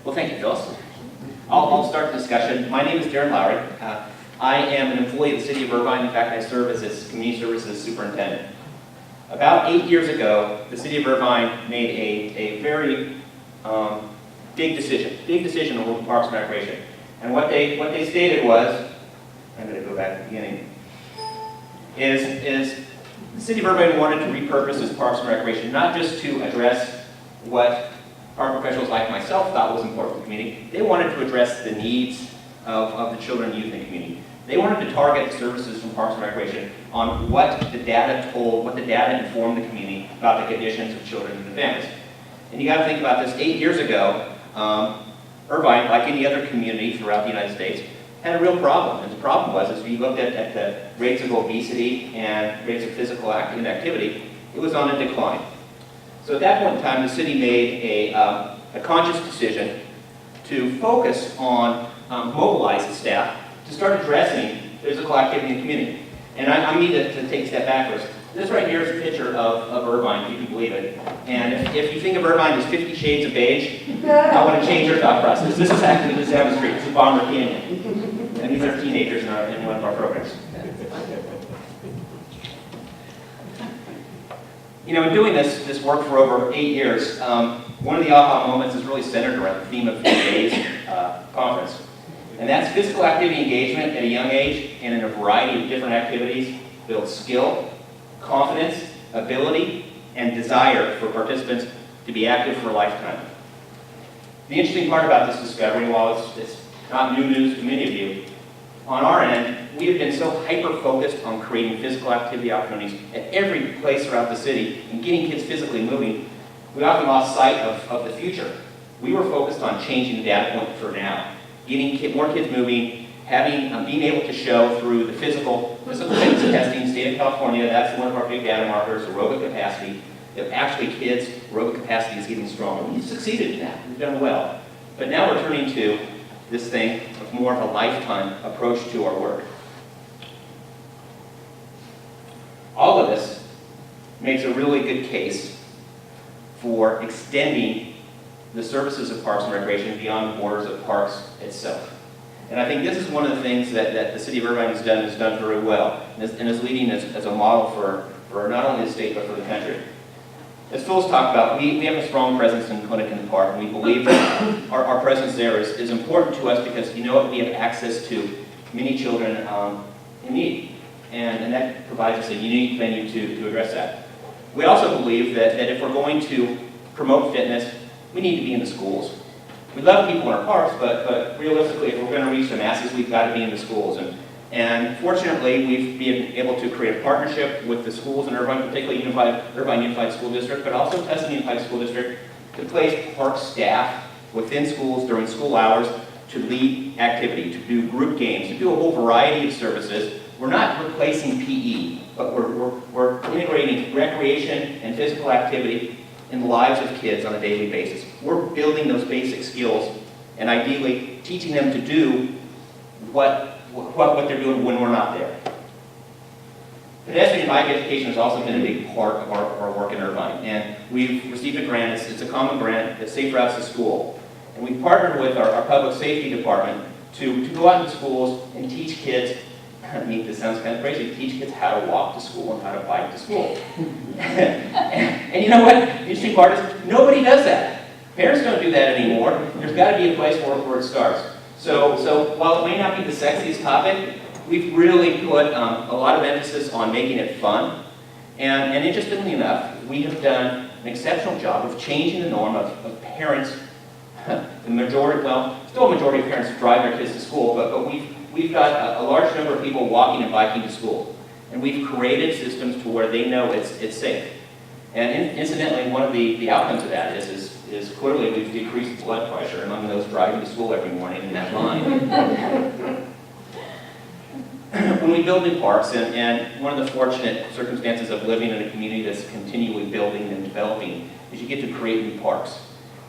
Well, thank you, Phyllis. I'll start the discussion. My name is Darin Loughrey. I am an employee of the City of Irvine. In fact, I serve as its Community Services Superintendent. About 8 years ago, the City of Irvine made a very big decision on local parks and recreation. And what they stated was, I'm going to go back to the beginning, is the City of Irvine wanted to repurpose its parks and recreation, not just to address what park professionals like myself thought was important to the community. They wanted to address the needs of the children and youth in the community. They wanted to target services from Parks and Recreation on what the data told, what the data informed the community about the conditions of children and families. And you got to think about this. 8 years ago, Irvine, like any other community throughout the United States, had a real problem. And the problem was, as we looked at the rates of obesity and rates of physical inactivity, it was on a decline. So at that point in time, the city made a conscious decision to focus on mobilize the staff to start addressing physical activity in the community. And I need to take a step backwards. This right here is a picture of Irvine, if you can believe it. And if you think of Irvine as 50 Shades of Beige, I want to change your thought process. This is actually the 7th Street. This is Bomber Canyon. And these are teenagers in one of our programs. You know, in doing this work for over 8 years, one of the aha moments is really centered around the theme of today's conference. And that's physical activity engagement at a young age and in a variety of different activities builds skill, confidence, ability, and desire for participants to be active for a lifetime. The interesting part about this discovery, while it's not new news to many of you, on our end, we have been so hyper-focused on creating physical activity opportunities at every place throughout the city and getting kids physically moving, we often lost sight of the future. We were focused on changing the data point for now, getting more kids moving, being able to show through the physical fitness testing, state of California, that's one of our big data markers, aerobic capacity, that actually kids' aerobic capacity is getting stronger. We've succeeded in that, we've done well. But now we're turning to this thing of more of a lifetime approach to our work. All of this makes a really good case for extending the services of Parks and Recreation beyond the borders of parks itself. And I think this is one of the things that the City of Irvine has done very well, and is leading as a model for not only the state but for the country. As Phil's talked about, we have a strong presence in Clinic in the Park, and we believe that our presence there is important to us because you know what, we have access to many children in need, and that provides us a unique venue to address that. We also believe that if we're going to promote fitness, we need to be in the schools. We love people in our parks, but realistically, if we're going to reach the masses, we've got to be in the schools. And fortunately, we've been able to create a partnership with the schools in Irvine, particularly Irvine Unified School District, but also Tustin Unified School District, to place park staff within schools during school hours to lead activity, to do group games, to do a whole variety of services. We're not replacing PE, but we're integrating recreation and physical activity in the lives of kids on a daily basis. We're building those basic skills and ideally teaching them to do what they're doing when we're not there. Pedestrian bike education has also been a big part of our work in Irvine, and we've received a grant. It's a common grant, it's Safe Routes to School. And we've partnered with our public safety department to go out into schools and teach kids, I mean, this sounds kind of crazy, teach kids how to walk to school and how to bike to school. and you know what? The interesting part is nobody does that. Parents don't do that anymore. There's got to be a place where it starts. So while it may not be the sexiest topic, we've really put a lot of emphasis on making it fun. And interestingly enough, we have done an exceptional job of changing the norm of parents. The majority, well, still a majority of parents drive their kids to school, but we've got a large number of people walking and biking to school. And we've created systems to where they know it's safe. And incidentally, one of the outcomes of that is clearly we've decreased blood pressure among those driving to school every morning in that line. When we build new parks, and one of the fortunate circumstances of living in a community that's continually building and developing, is you get to create new parks.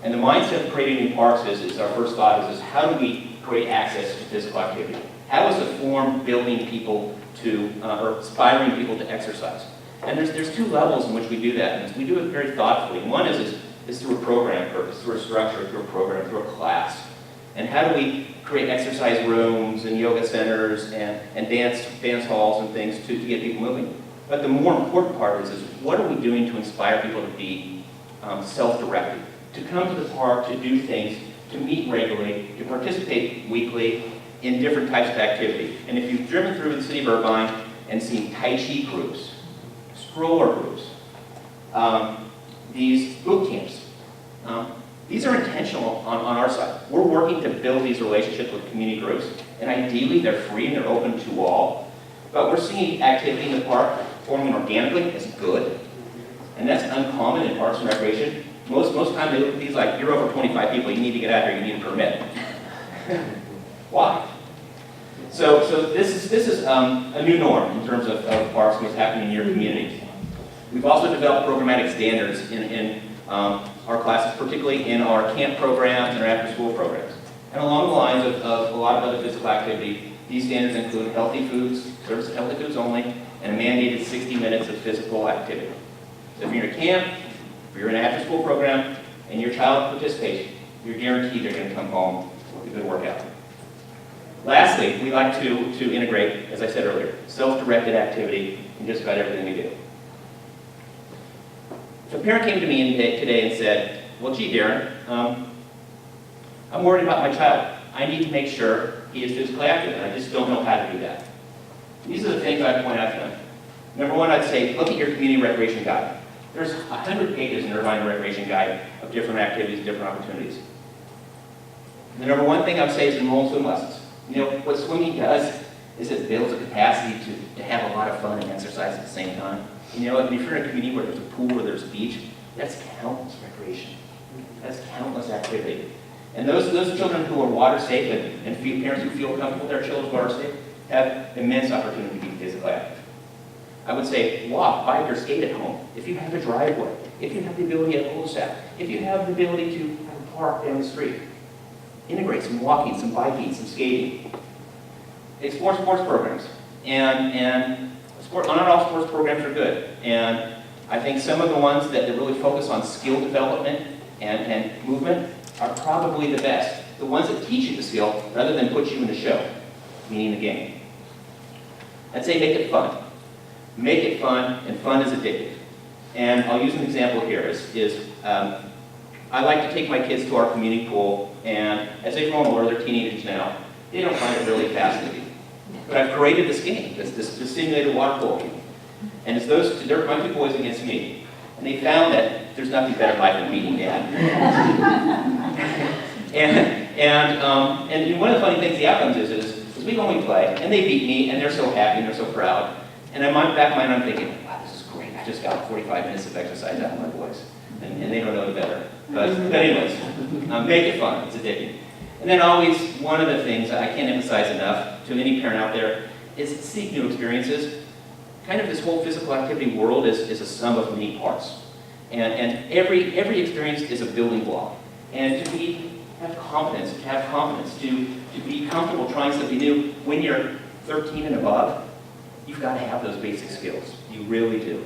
And the mindset of creating new parks is our first thought is how do we create access to physical activity? How is the form building people to, or inspiring people to exercise? And there's two levels in which we do that, and we do it very thoughtfully. One is is through a program purpose, through a structure, through a program, through a class. And how do we create exercise rooms and yoga centers and dance halls and things to get people moving? But the more important part is what are we doing to inspire people to be self-directed, to come to the park, to do things, to meet regularly, to participate weekly in different types of activity. And if you've driven through the city of Irvine and seen Tai Chi groups, stroller groups, these boot camps, these are intentional on our side. We're working to build these relationships with community groups, and ideally they're free and they're open to all. But we're seeing activity in the park forming organically as good, and that's uncommon in parks and recreation. Most times they look at these like, you're over 25 people, you need to get out here, you need a permit. Why? So this is a new norm in terms of parks and what's happening in your community. We've also developed programmatic standards in our classes, particularly in our camp programs and our after-school programs. And along the lines of a lot of other physical activity, these standards include healthy foods, service of healthy foods only, and a mandated 60 minutes of physical activity. So if you're in a camp, if you're in an after-school program, and your child participates, you're guaranteed they're going to come home with a good workout. Lastly, we like to integrate, as I said earlier, self-directed activity in just about everything we do. If a parent came to me today and said, well, gee, Darin, I'm worried about my child. I need to make sure he is physically active, and I just don't know how to do that. These are the things I'd point out to them. Number one, I'd say, look at your community recreation guide. There's 100 pages in the Irvine Recreation Guide of different activities, different opportunities. The number one thing I'd say is enroll in swim lessons. You know, what swimming does is it builds a capacity to have a lot of fun and exercise at the same time. You know, if you're in a community where there's a pool, where there's a beach, that's countless recreation. That's countless activity. And those children who are water safe and parents who feel comfortable their children's water safe have immense opportunity to be physically active. I would say walk, bike, or skate at home. If you have a driveway, if you have the ability at a cul-de-sac, if you have the ability to have a park down the street, integrate some walking, some biking, some skating. Explore sports programs. And not all sports programs are good. And I think some of the ones that really focus on skill development and movement are probably the best. The ones that teach you the skill rather than put you in the show, meaning the game. I'd say make it fun. Make it fun, and fun is addictive. And I'll use an example here. I like to take my kids to our community pool, and as they grow older, they're teenagers now, they don't find it really fascinating. But I've created this game, this simulated water polo game. And it's they're my two boys against me. And they found that there's nothing better in life than beating Dad. and one of the funny things, the outcomes is we go and we play, and they beat me, and they're so happy, and they're so proud. And in my back of my mind, I'm thinking, wow, this is great. I just got 45 minutes of exercise out of my boys. And they don't know any better. But anyways, make it fun. It's addicting. And then always, one of the things I can't emphasize enough to any parent out there is seek new experiences. Kind of this whole physical activity world is a sum of many parts. And every experience is a building block. And to have confidence, to be comfortable trying something new when you're 13 and above, you've got to have those basic skills. You really do.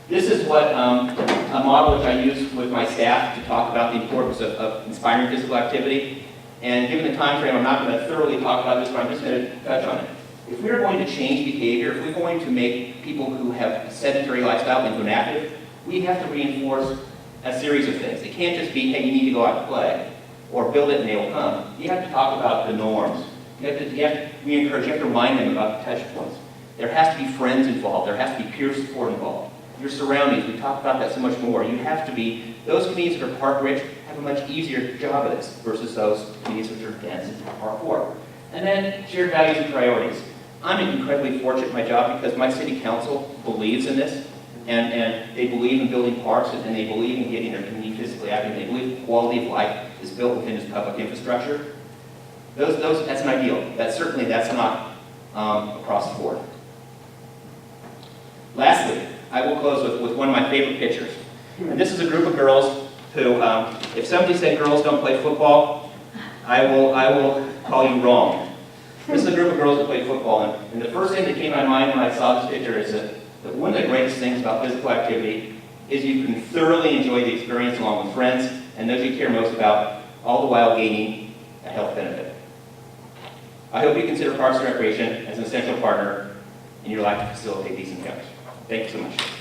This is what a model which I use with my staff to talk about the importance of inspiring physical activity. And given the time frame, I'm not going to thoroughly talk about this, but I'm just going to touch on it. If we're going to change behavior, if we're going to make people who have a sedentary lifestyle into an active, we have to reinforce a series of things. It can't just be, hey, you need to go out and play, or build it and they will come. You have to talk about the norms. You have to remind them about the touch points. There has to be friends involved. There has to be peer support involved. Your surroundings, we talk about that so much more. You have to be, those communities that are park-rich have a much easier job of this versus those communities which are dense and park-poor. And then shared values and priorities. I'm incredibly fortunate in my job because my city council believes in this, and they believe in building parks, and they believe in getting their community physically active. They believe quality of life is built within its public infrastructure. That's an ideal. That's not across the board. Lastly, I will close with one of my favorite pictures. And this is a group of girls who, if somebody said girls don't play football, I will call you wrong. This is a group of girls that play football, and the first thing that came to my mind when I saw this picture is that one of the greatest things about physical activity is you can thoroughly enjoy the experience along with friends and those you care most about, all the while gaining a health benefit. I hope you consider Parks and Recreation as an essential partner in your life to facilitate these encounters. Thank you so much.